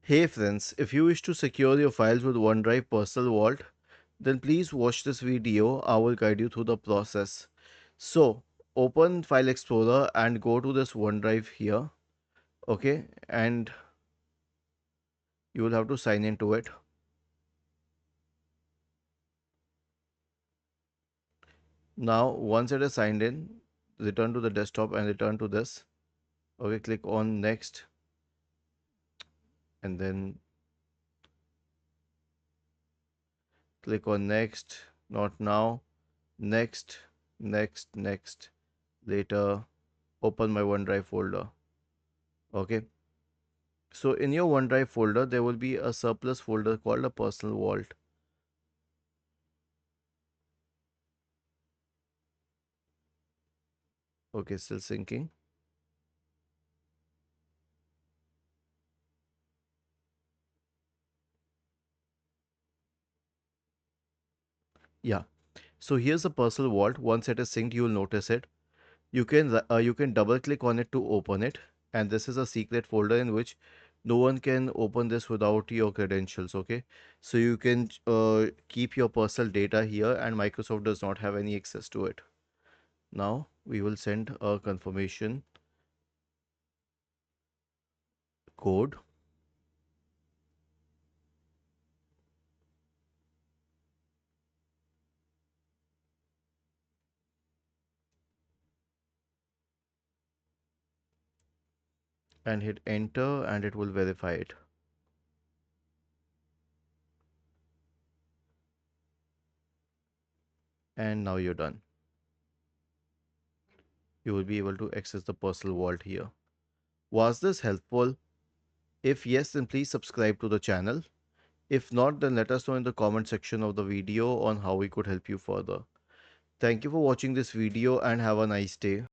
Hey friends, if you wish to secure your files with OneDrive Personal Vault, then please watch this video. I will guide you through the process. So, open File Explorer and go to this OneDrive here, okay? And you will have to sign into it. Now, once it is signed in, return to the desktop and return to this. Okay, click on Next and then click on Next, not now, Next, Next, later, open my OneDrive folder. Okay. So in your OneDrive folder, there will be a surplus folder called a personal vault. Okay, still syncing. Yeah. So here's the personal vault. Once it is synced, you will notice it. You can double click on it to open it. And this is a secret folder in which no one can open this without your credentials. Okay. So you can keep your personal data here and Microsoft does not have any access to it. Now we will send a confirmation code. And hit enter and it will verify it. And now you're done. You will be able to access the personal vault here. Was this helpful? If yes, then please subscribe to the channel. If not, then let us know in the comment section of the video on how we could help you further. Thank you for watching this video and have a nice day.